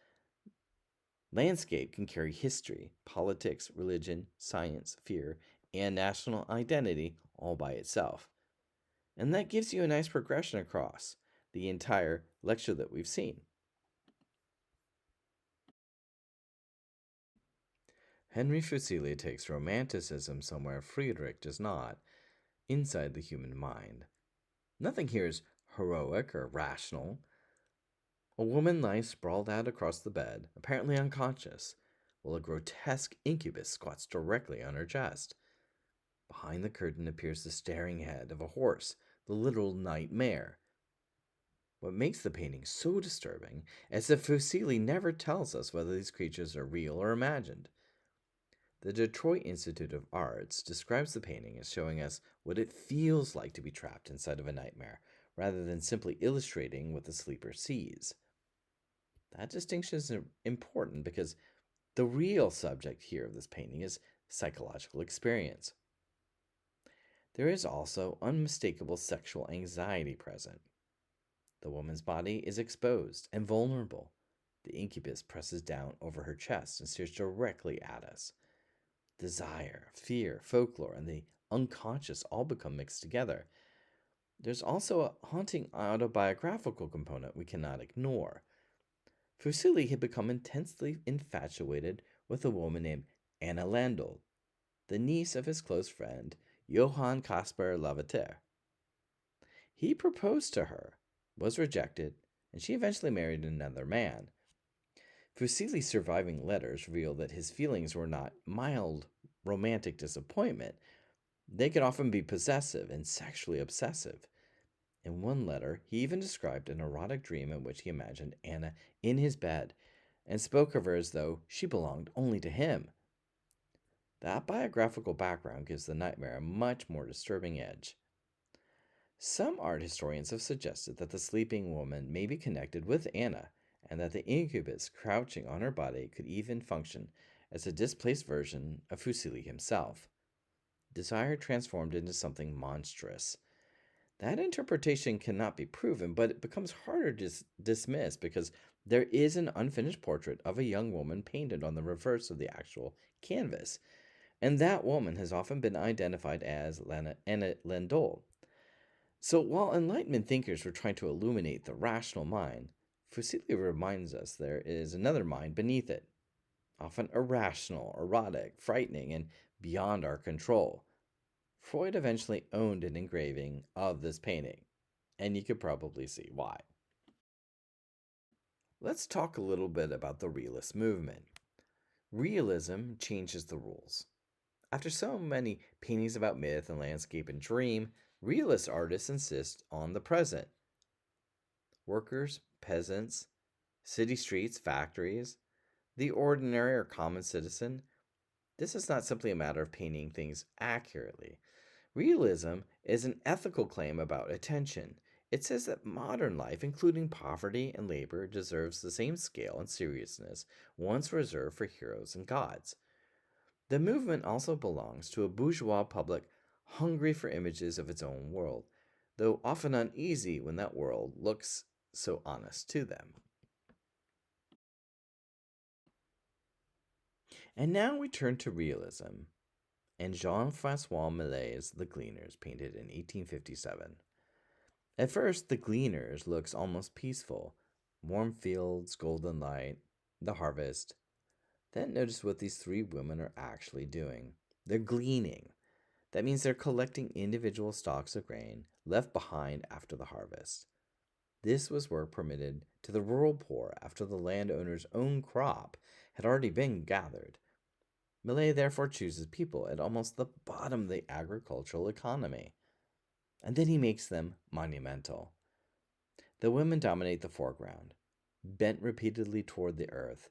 Landscape can carry history, politics, religion, science, fear, and national identity all by itself. And that gives you a nice progression across the entire lecture that we've seen. Henry Fuseli takes Romanticism somewhere Friedrich does not, inside the human mind. Nothing here is heroic or rational. A woman lies sprawled out across the bed, apparently unconscious, while a grotesque incubus squats directly on her chest. Behind the curtain appears the staring head of a horse, the literal nightmare. What makes the painting so disturbing is that Fuseli never tells us whether these creatures are real or imagined. The Detroit Institute of Arts describes the painting as showing us what it feels like to be trapped inside of a nightmare, rather than simply illustrating what the sleeper sees. That distinction is important because the real subject here of this painting is psychological experience. There is also unmistakable sexual anxiety present. The woman's body is exposed and vulnerable. The incubus presses down over her chest and stares directly at us. Desire, fear, folklore, and the unconscious all become mixed together. There's also a haunting autobiographical component we cannot ignore. Fuseli had become intensely infatuated with a woman named Anna Landl, the niece of his close friend Johann Caspar Lavater. He proposed to her, was rejected, and she eventually married another man. Fuseli's surviving letters reveal that his feelings were not mild romantic disappointment. They could often be possessive and sexually obsessive. In one letter, he even described an erotic dream in which he imagined Anna in his bed and spoke of her as though she belonged only to him. That biographical background gives the nightmare a much more disturbing edge. Some art historians have suggested that the sleeping woman may be connected with Anna, and that the incubus crouching on her body could even function as a displaced version of Fuseli himself. Desire transformed into something monstrous. That interpretation cannot be proven, but it becomes harder to dismiss because there is an unfinished portrait of a young woman painted on the reverse of the actual canvas, and that woman has often been identified as Anna Landl. So while Enlightenment thinkers were trying to illuminate the rational mind, Fuseli reminds us there is another mind beneath it, often irrational, erotic, frightening, and beyond our control. Freud eventually owned an engraving of this painting, and you could probably see why. Let's talk a little bit about the realist movement. Realism changes the rules. After so many paintings about myth and landscape and dream, realist artists insist on the present. Workers, peasants, city streets, factories, the ordinary or common citizen. This is not simply a matter of painting things accurately. Realism is an ethical claim about attention. It says that modern life, including poverty and labor, deserves the same scale and seriousness once reserved for heroes and gods. The movement also belongs to a bourgeois public hungry for images of its own world, though often uneasy when that world looks so honest to them. And now we turn to realism and Jean Francois Millet's The Gleaners, painted in 1857. At first, The Gleaners looks almost peaceful: warm fields, golden light, the harvest. Then notice what these three women are actually doing. They're gleaning. That means they're collecting individual stalks of grain left behind after the harvest. This was work permitted to the rural poor after the landowner's own crop had already been gathered. Millet therefore chooses people at almost the bottom of the agricultural economy, and then he makes them monumental. The women dominate the foreground, bent repeatedly toward the earth.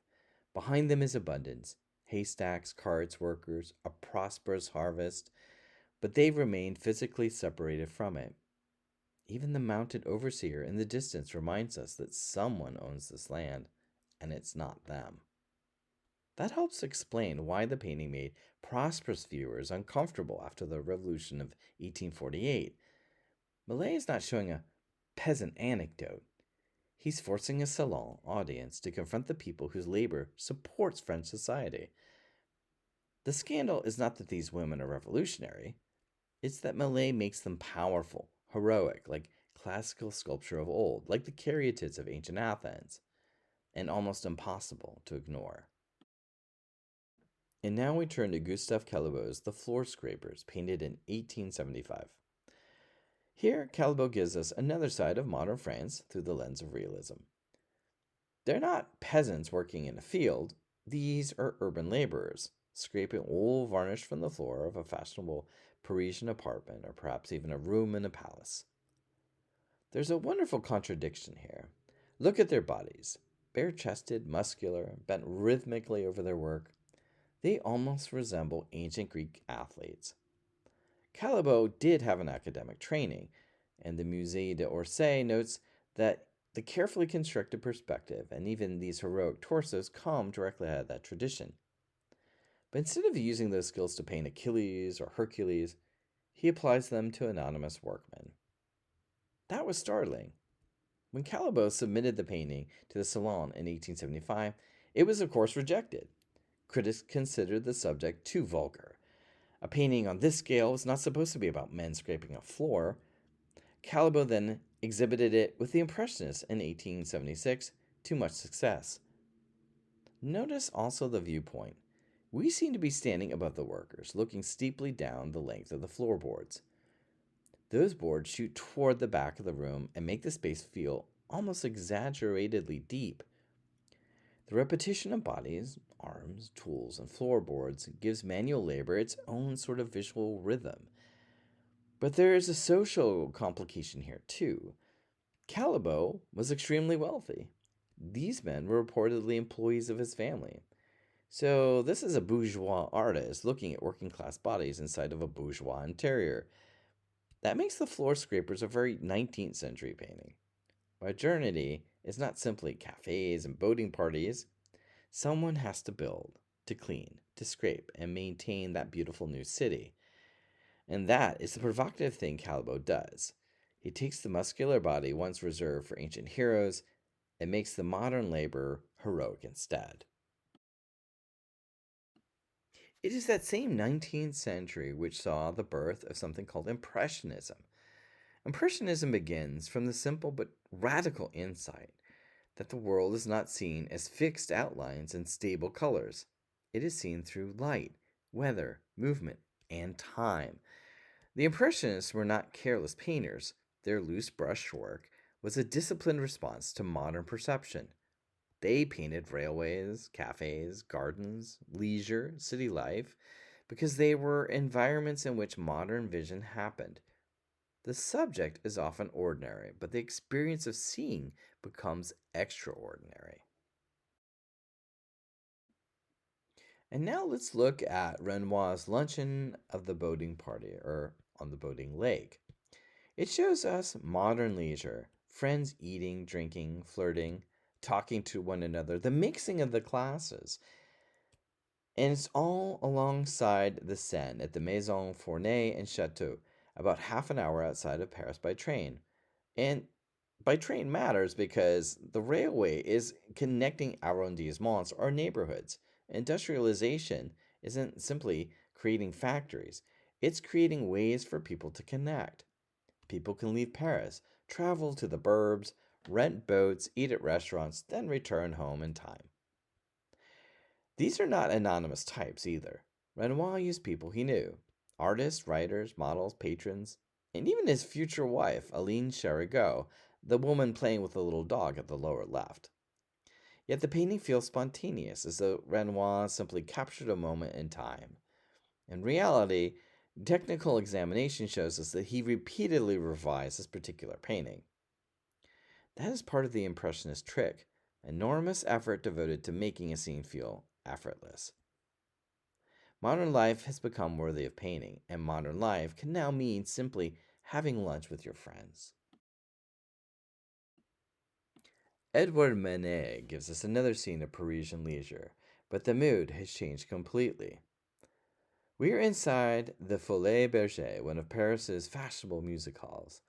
Behind them is abundance: haystacks, carts, workers, a prosperous harvest, but they remain physically separated from it. Even the mounted overseer in the distance reminds us that someone owns this land, and it's not them. That helps explain why the painting made prosperous viewers uncomfortable after the Revolution of 1848. Millet is not showing a peasant anecdote. He's forcing a salon audience to confront the people whose labor supports French society. The scandal is not that these women are revolutionary, it's that Millet makes them powerful, heroic, like classical sculpture of old, like the caryatids of ancient Athens, and almost impossible to ignore. And now we turn to Gustave Caillebout's The Floor Scrapers, painted in 1875. Here, Caillebout gives us another side of modern France through the lens of realism. They're not peasants working in a field, these are urban laborers, scraping old varnish from the floor of a fashionable Parisian apartment or perhaps even a room in a palace. There's a wonderful contradiction here. Look at their bodies: bare chested, muscular, bent rhythmically over their work. They almost resemble ancient Greek athletes. Caillebout did have an academic training, and the Musée d'Orsay notes that the carefully constructed perspective and even these heroic torsos come directly out of that tradition. But instead of using those skills to paint Achilles or Hercules, he applies them to anonymous workmen. That was startling. When Caillebout submitted the painting to the Salon in 1875, it was of course rejected. Critics considered the subject too vulgar. A painting on this scale was not supposed to be about men scraping a floor. Caillebout then exhibited it with the Impressionists in 1876 to much success. Notice also the viewpoint. We seem to be standing above the workers, looking steeply down the length of the floorboards. Those boards shoot toward the back of the room and make the space feel almost exaggeratedly deep. The repetition of bodies, arms, tools, and floorboards gives manual labor its own sort of visual rhythm. But there is a social complication here, too. Caillebout was extremely wealthy. These men were reportedly employees of his family. So, this is a bourgeois artist looking at working class bodies inside of a bourgeois interior. That makes the floor scrapers a very 19th century painting. Modernity is not simply cafes and boating parties. Someone has to build, to clean, to scrape, and maintain that beautiful new city. And that is the provocative thing Caillebout does. He takes the muscular body once reserved for ancient heroes and makes the modern laborer heroic instead. It is that same 19th century which saw the birth of something called Impressionism. Impressionism begins from the simple but radical insight that the world is not seen as fixed outlines and stable colors. It is seen through light, weather, movement, and time. The Impressionists were not careless painters. Their loose brushwork was a disciplined response to modern perception. They painted railways, cafes, gardens, leisure, city life, because they were environments in which modern vision happened. The subject is often ordinary, but the experience of seeing becomes extraordinary. And now let's look at Renoir's Luncheon of the Boating Party, or on the Boating Lake. It shows us modern leisure, friends eating, drinking, flirting, talking to one another, the mixing of the classes. And it's all alongside the Seine at the Maison Fournet and Chateau, about half an hour outside of Paris by train. And by train matters because the railway is connecting arrondissements or neighborhoods. Industrialization isn't simply creating factories, it's creating ways for people to connect. People can leave Paris, travel to the burbs, rent boats, eat at restaurants, then return home in time. These are not anonymous types either. Renoir used people he knew: artists, writers, models, patrons, and even his future wife, Aline Charigot, the woman playing with the little dog at the lower left. Yet the painting feels spontaneous, as though Renoir simply captured a moment in time. In reality, technical examination shows us that he repeatedly revised this particular painting. That is part of the Impressionist trick: enormous effort devoted to making a scene feel effortless. Modern life has become worthy of painting, and modern life can now mean simply having lunch with your friends. Edouard Manet gives us another scene of Parisian leisure, but the mood has changed completely. We are inside the Folie Bergère, one of Paris's fashionable music halls.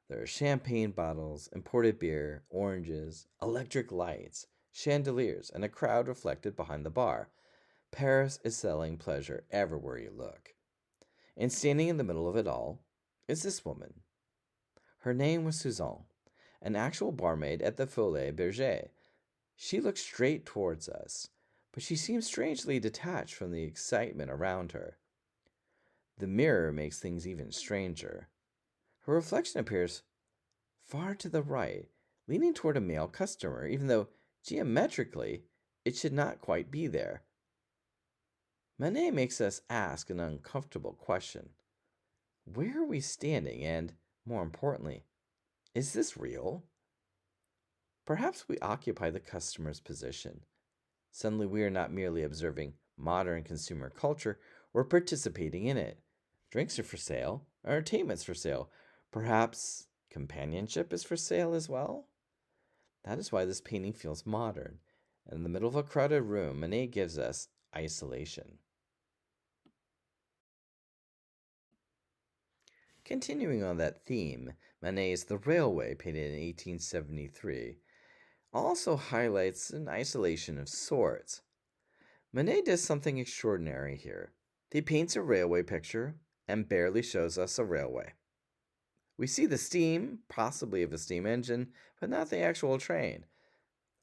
There are champagne bottles, imported beer, oranges, electric lights, chandeliers, and a crowd reflected behind the bar. Paris is selling pleasure everywhere you look. And standing in the middle of it all is this woman. Her name was Suzanne, an actual barmaid at the Folie Bergère. She looks straight towards us, but she seems strangely detached from the excitement around her. The mirror makes things even stranger. Her reflection appears far to the right, leaning toward a male customer, even though geometrically it should not quite be there. Manet makes us ask an uncomfortable question: where are we standing? And, more importantly, is this real? Perhaps we occupy the customer's position. Suddenly, we are not merely observing modern consumer culture, we're participating in it. Drinks are for sale, entertainment's for sale. Perhaps companionship is for sale as well? That is why this painting feels modern. And in the middle of a crowded room, Manet gives us isolation. Continuing on that theme, Manet's The Railway, painted in 1873, also highlights an isolation of sorts. Manet does something extraordinary here. He paints a railway picture and barely shows us a railway. We see the steam, possibly of a steam engine, but not the actual train.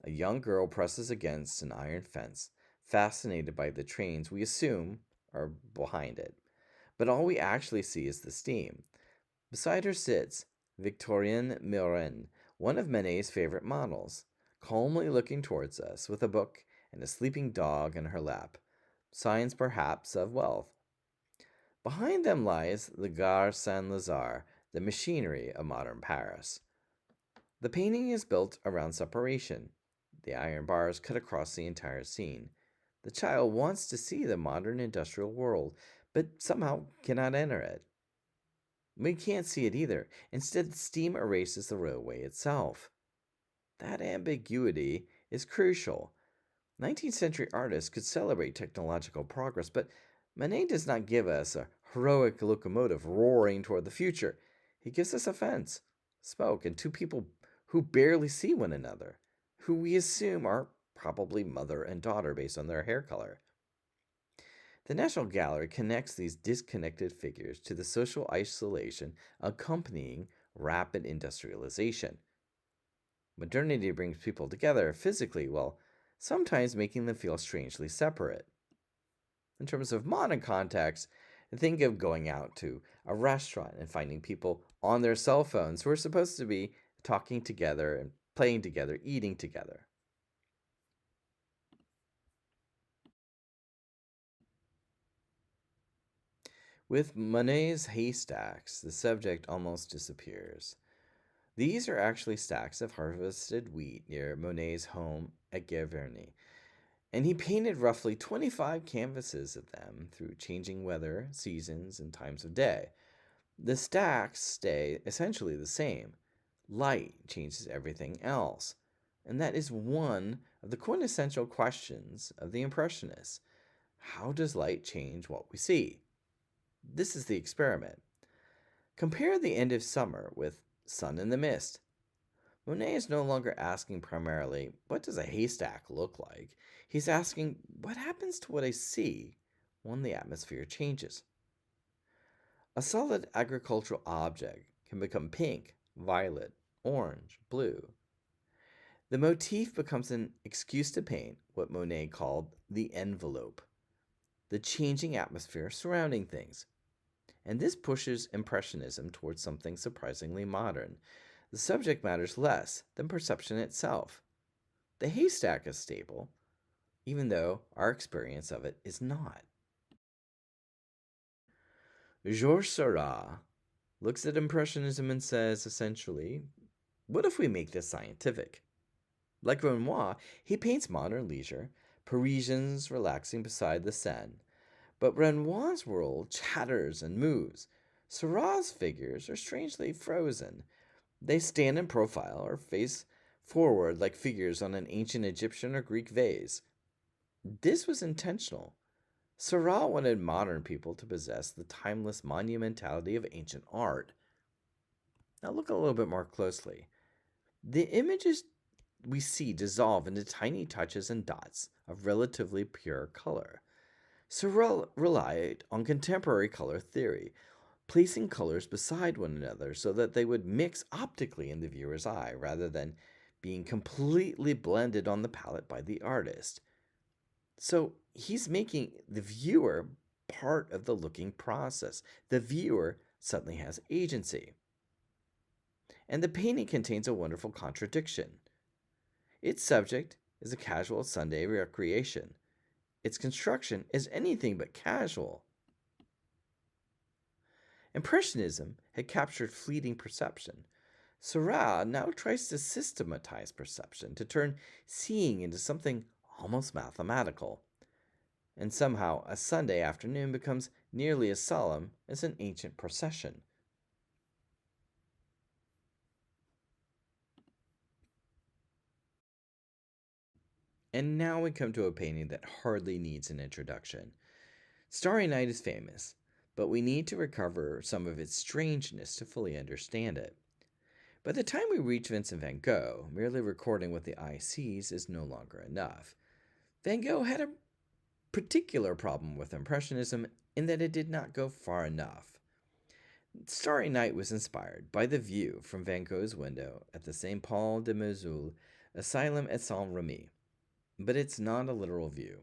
A young girl presses against an iron fence, fascinated by the trains we assume are behind it. But all we actually see is the steam. Beside her sits Victorine Meurent, one of Manet's favorite models, calmly looking towards us with a book and a sleeping dog in her lap, signs perhaps of wealth. Behind them lies the Gare Saint Lazare, the machinery of modern Paris. The painting is built around separation. The iron bars cut across the entire scene. The child wants to see the modern industrial world, but somehow cannot enter it. We can't see it either. Instead, steam erases the railway itself. That ambiguity is crucial. 19th century artists could celebrate technological progress, but Manet does not give us a heroic locomotive roaring toward the future. He gives us a fence, smoke, and two people who barely see one another, who we assume are probably mother and daughter based on their hair color. The National Gallery connects these disconnected figures to the social isolation accompanying rapid industrialization. Modernity brings people together physically while sometimes making them feel strangely separate. In terms of modern context, think of going out to a restaurant and finding people on their cell phones who are supposed to be talking together and playing together, eating together. With Monet's haystacks, the subject almost disappears. These are actually stacks of harvested wheat near Monet's home at Giverny, and he painted roughly 25 canvases of them through changing weather, seasons, and times of day. The stacks stay essentially the same. Light changes everything else. And that is one of the quintessential questions of the Impressionists. How does light change what we see? This is the experiment. Compare the end of summer with Sun in the Mist. Monet is no longer asking primarily, what does a haystack look like? He's asking, what happens to what I see when the atmosphere changes? A solid agricultural object can become pink, violet, orange, blue. The motif becomes an excuse to paint what Monet called the envelope, the changing atmosphere surrounding things. And this pushes Impressionism towards something surprisingly modern. The subject matters less than perception itself. The haystack is stable, even though our experience of it is not. Georges Seurat looks at Impressionism and says, essentially, what if we make this scientific? Like Renoir, he paints modern leisure, Parisians relaxing beside the Seine. But Renoir's world chatters and moves. Seurat's figures are strangely frozen. They stand in profile or face forward like figures on an ancient Egyptian or Greek vase. This was intentional. Seurat wanted modern people to possess the timeless monumentality of ancient art. Now look a little bit more closely. The images we see dissolve into tiny touches and dots of relatively pure color. Seurat relied on contemporary color theory, placing colors beside one another so that they would mix optically in the viewer's eye rather than being completely blended on the palette by the artist. So he's making the viewer part of the looking process. The viewer suddenly has agency. And the painting contains a wonderful contradiction. Its subject is a casual Sunday recreation. Its construction is anything but casual. Impressionism had captured fleeting perception. Seurat now tries to systematize perception, to turn seeing into something almost mathematical. And somehow, a Sunday afternoon becomes nearly as solemn as an ancient procession. And now we come to a painting that hardly needs an introduction. Starry Night is famous, but we need to recover some of its strangeness to fully understand it. By the time we reach Vincent van Gogh, merely recording what the eye sees is no longer enough. Van Gogh had a particular problem with Impressionism in that it did not go far enough. Starry Night was inspired by the view from Van Gogh's window at the St. Paul de Moselle Asylum at Saint-Remy, but it's not a literal view.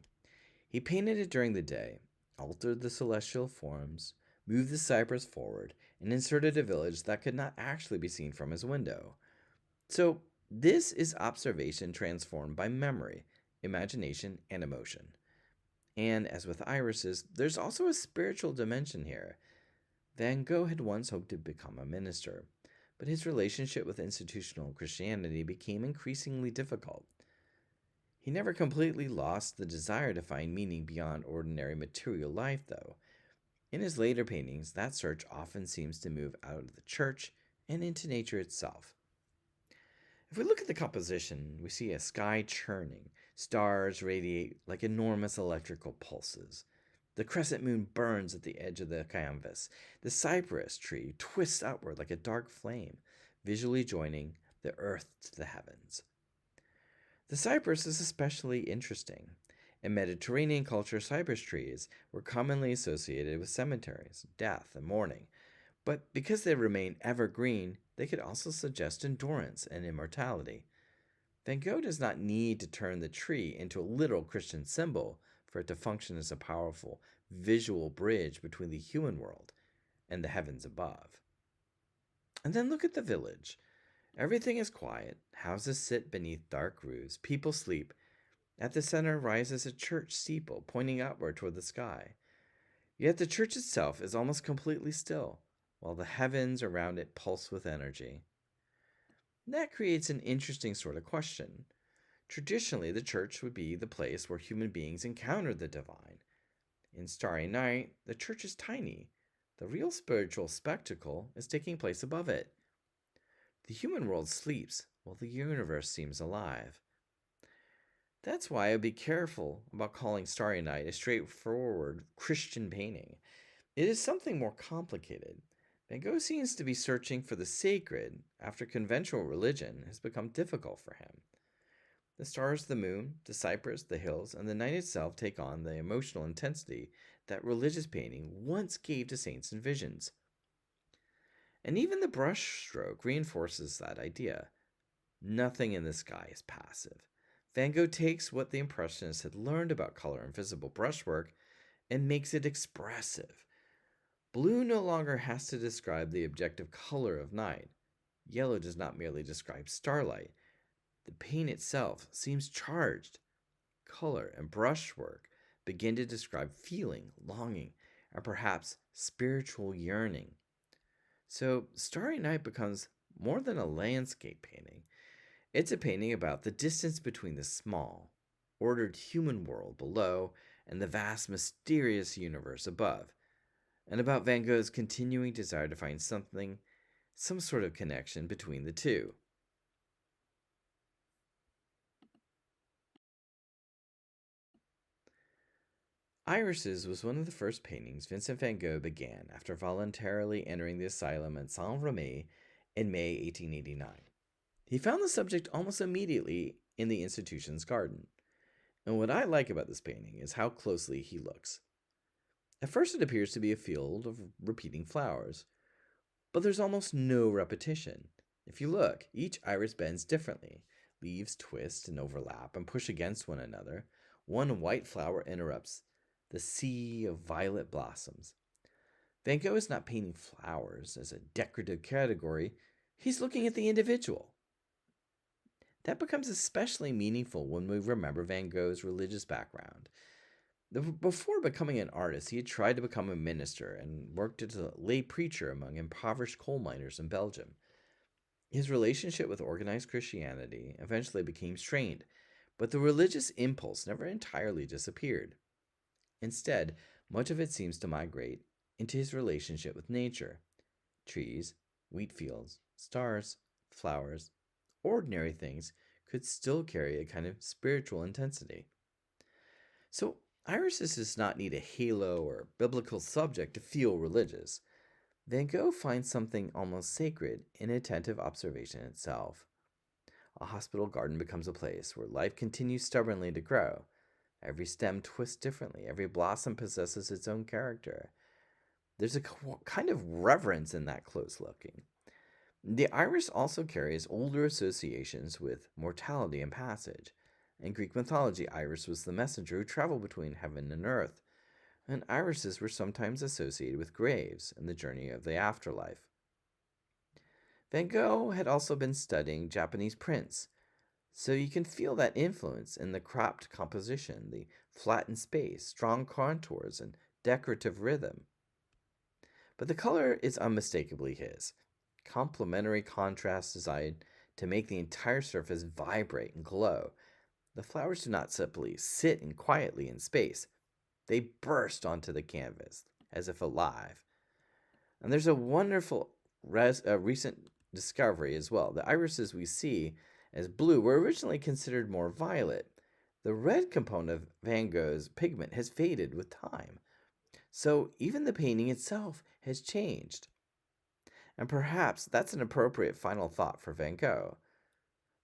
He painted it during the day, altered the celestial forms, moved the cypress forward, and inserted a village that could not actually be seen from his window. So, this is observation transformed by memory, imagination, and emotion. And as with irises, there's also a spiritual dimension here. Van Gogh had once hoped to become a minister, but his relationship with institutional Christianity became increasingly difficult. He never completely lost the desire to find meaning beyond ordinary material life, though. In his later paintings, that search often seems to move out of the church and into nature itself. If we look at the composition, we see a sky churning. Stars radiate like enormous electrical pulses. The crescent moon burns at the edge of the canvas. The cypress tree twists outward like a dark flame, visually joining the earth to the heavens. The cypress is especially interesting. In Mediterranean culture, cypress trees were commonly associated with cemeteries, death, and mourning. But because they remain evergreen, they could also suggest endurance and immortality. Van Gogh does not need to turn the tree into a literal Christian symbol for it to function as a powerful visual bridge between the human world and the heavens above. And then look at the village. Everything is quiet. Houses sit beneath dark roofs. People sleep. At the center rises a church steeple pointing upward toward the sky. Yet the church itself is almost completely still, while the heavens around it pulse with energy. That creates an interesting sort of question. Traditionally, the church would be the place where human beings encounter the divine. In Starry Night, the church is tiny. The real spiritual spectacle is taking place above it. The human world sleeps while the universe seems alive. That's why I'd be careful about calling Starry Night a straightforward Christian painting. It is something more complicated. Van Gogh seems to be searching for the sacred after conventional religion has become difficult for him. The stars, the moon, the cypress, the hills, and the night itself take on the emotional intensity that religious painting once gave to saints and visions. And even the brushstroke reinforces that idea. Nothing in the sky is passive. Van Gogh takes what the Impressionists had learned about color and visible brushwork and makes it expressive. Blue no longer has to describe the objective color of night. Yellow does not merely describe starlight. The paint itself seems charged. Color and brushwork begin to describe feeling, longing, and perhaps spiritual yearning. So, Starry Night becomes more than a landscape painting. It's a painting about the distance between the small, ordered human world below and the vast, mysterious universe above, and about Van Gogh's continuing desire to find some sort of connection between the two. Irises was one of the first paintings Vincent van Gogh began after voluntarily entering the asylum at Saint Remy in May 1889. He found the subject almost immediately in the institution's garden. And what I like about this painting is how closely he looks. At first, it appears to be a field of repeating flowers, but there's almost no repetition. If you look, each iris bends differently. Leaves twist and overlap and push against one another. One white flower interrupts the sea of violet blossoms. Van Gogh is not painting flowers as a decorative category, he's looking at the individual. That becomes especially meaningful when we remember Van Gogh's religious background. Before becoming an artist, he had tried to become a minister and worked as a lay preacher among impoverished coal miners in Belgium. His relationship with organized Christianity eventually became strained, but the religious impulse never entirely disappeared. Instead, much of it seems to migrate into his relationship with nature. Trees, wheat fields, stars, flowers, ordinary things could still carry a kind of spiritual intensity. So, irises does not need a halo or biblical subject to feel religious. Van Gogh finds something almost sacred in attentive observation itself. A hospital garden becomes a place where life continues stubbornly to grow. Every stem twists differently, every blossom possesses its own character. There's a kind of reverence in that close looking. The iris also carries older associations with mortality and passage. In Greek mythology, Iris was the messenger who traveled between heaven and earth, and irises were sometimes associated with graves and the journey of the afterlife. Van Gogh had also been studying Japanese prints, so you can feel that influence in the cropped composition, the flattened space, strong contours, and decorative rhythm. But the color is unmistakably his. Complementary contrast designed to make the entire surface vibrate and glow. The flowers do not simply sit quietly in space. They burst onto the canvas as if alive. And there's a wonderful recent discovery as well. The irises we see as blue were originally considered more violet. The red component of Van Gogh's pigment has faded with time. So even the painting itself has changed. And perhaps that's an appropriate final thought for Van Gogh.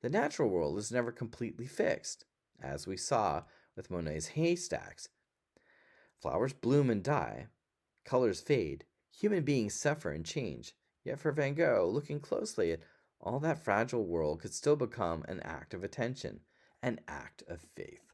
The natural world is never completely fixed, as we saw with Monet's haystacks. Flowers bloom and die, colors fade, human beings suffer and change. Yet for Van Gogh, looking closely at all that fragile world could still become an act of attention, an act of faith.